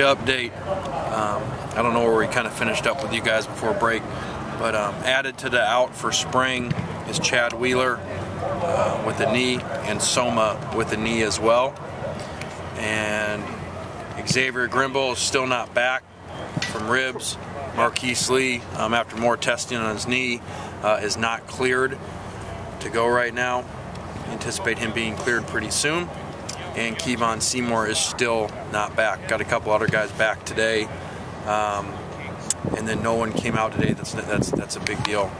Update. I don't know where we kind of finished up with you guys before break, but added to the out for spring is Chad Wheeler with a knee, and Soma with a knee as well. And Xavier Grimble is still not back from ribs. Marquise Lee, after more testing on his knee, is not cleared to go right now. Anticipate him being cleared pretty soon. And Kevon Seymour is still not back. Got a couple other guys back today, and then no one came out today. That's a big deal.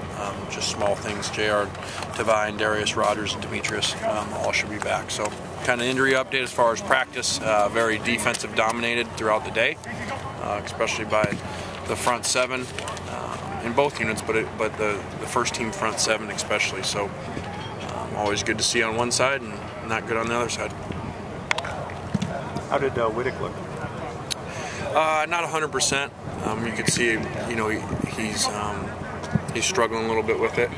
Just small things. JR Tavine, Darius Rogers, and Demetrius all should be back. So kind of injury update as far as practice. Very defensive dominated throughout the day, especially by the front seven in both units, but the first team front seven especially. So always good to see on one side and not good on the other side. How did Wittick look? Not 100%. You can see, he's struggling a little bit with it,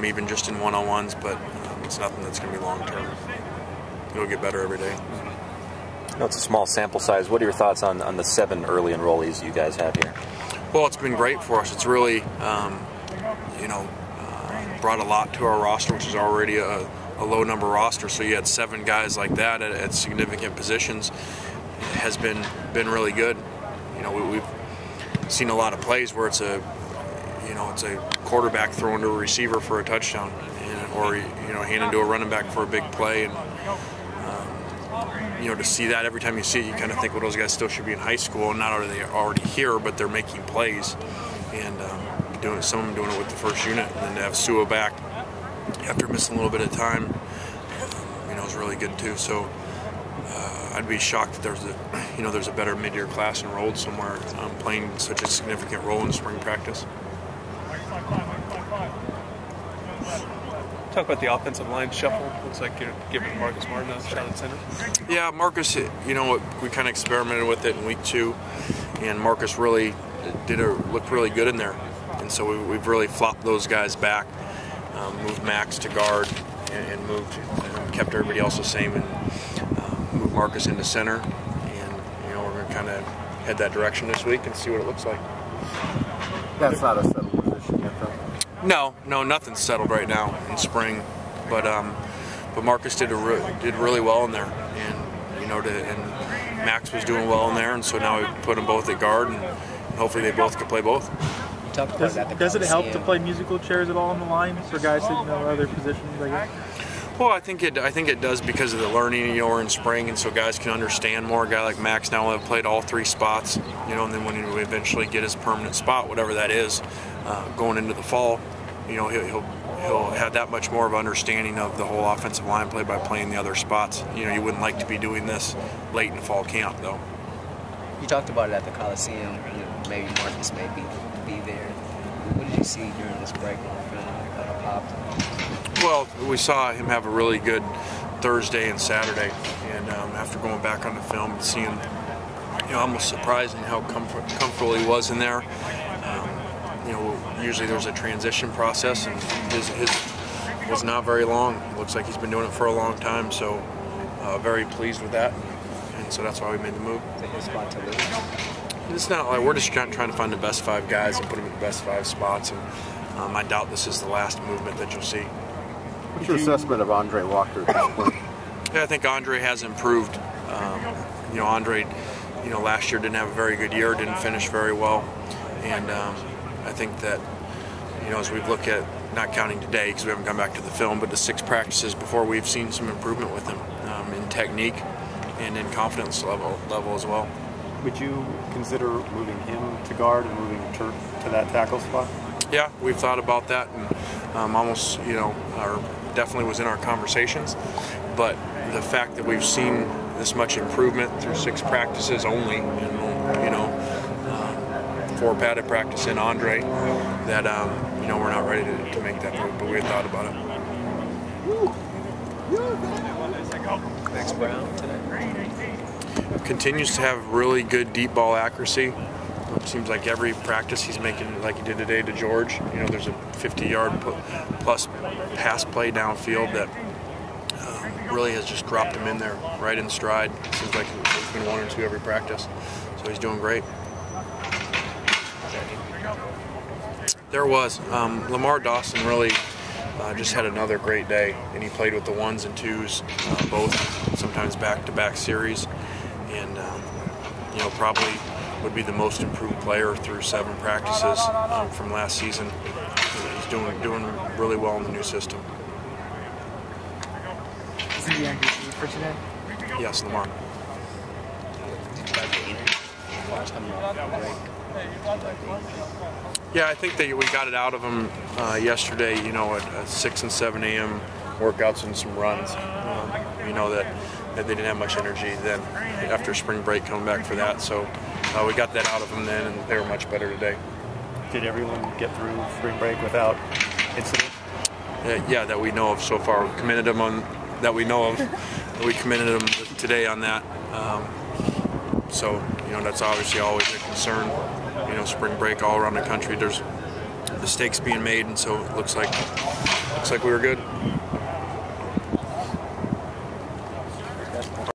even just in one-on-ones. But it's nothing that's going to be long-term. It'll get better every day. I know it's a small sample size. What are your thoughts on the 7 early enrollees you guys have here? Well, it's been great for us. It's really, brought a lot to our roster, which is already a low number roster. So you had 7 guys like that at significant positions. It has been really good. We've seen a lot of plays where it's a quarterback throwing to a receiver for a touchdown, or handing to a running back for a big play. And to see that every time you see it, you kind of think, well, those guys still should be in high school, and not are they already here, but they're making plays, and some of them doing it with the first unit. And then to have Sua back after missing a little bit of time, is really good too. So I'd be shocked that there's a better mid-year class enrolled somewhere playing such a significant role in spring practice. Talk about the offensive line shuffle. Looks like you're giving Marcus Martin a shot at center. Yeah, Marcus, we kind of experimented with it in week 2, and Marcus really looked really good in there. And so we've really flopped those guys back, moved Max to guard, and kept everybody else the same, and moved Marcus into center. And we're going to kind of head that direction this week and see what it looks like. That's not a settled position yet, though. No, nothing's settled right now in spring, but Marcus did really well in there, and and Max was doing well in there, and so now we put them both at guard, and hopefully they both can play both. Does it help to play musical chairs at all on the line for guys that other positions, I guess? Well, I think it does because of the learning. We're in spring, and so guys can understand more. A guy like Max now will have played all 3 spots, and then when he eventually get his permanent spot, whatever that is, going into the fall, he'll have that much more of understanding of the whole offensive line play by playing the other spots. You wouldn't like to be doing this late in fall camp, though. You talked about it at the Coliseum. Maybe Marcus may be there. What did you see during this break on the film that popped? Well, we saw him have a really good Thursday and Saturday, and after going back on the film and seeing, almost surprising how comfortable he was in there. Usually there's a transition process, and his was not very long. It looks like he's been doing it for a long time, so very pleased with that, and so that's why we made the move. Is it his spot to lose? It's not like we're just trying to find the best 5 guys and put them in the best 5 spots, and I doubt this is the last movement that you'll see. What's your assessment of Andre Walker at this point? Yeah, I think Andre has improved. Andre, last year didn't have a very good year, didn't finish very well, and I think that, as we've looked at, not counting today because we haven't gone back to the film, but the 6 practices before, we've seen some improvement with him in technique and in confidence level as well. Would you consider moving him to guard and moving Turk to that tackle spot? Yeah, we've thought about that, and almost, definitely was in our conversations. But the fact that we've seen this much improvement through 6 practices only, and 4 padded practice in Andre, that we're not ready to make that move, but we had thought about it. Max Brown today continues to have really good deep ball accuracy. It seems like every practice he's making, like he did today to George, there's a 50-yard plus pass play downfield that really has just dropped him in there right in stride. It seems like there's been 1 or 2 every practice. So So he's doing great. There was. Lamar Dawson really just had another great day, and he played with the 1s and 2s, both, sometimes back-to-back series, and you know, probably would be the most improved player through 7 practices from last season. He's doing really well in the new system. Is he the MVP for today? Yes, Lamar. Yeah, I think that we got it out of them yesterday, you know, at 6 and 7 a.m. workouts and some runs. You know that they didn't have much energy then after spring break coming back for that. So we got that out of them then, and they were much better today. Did everyone get through spring break without incident? Yeah, that we know of so far. We commended them on that we know of. We commended them today on that. So, you know, that's obviously always a concern. You know, spring break all around the country, there's mistakes being made, and so it looks like we were good.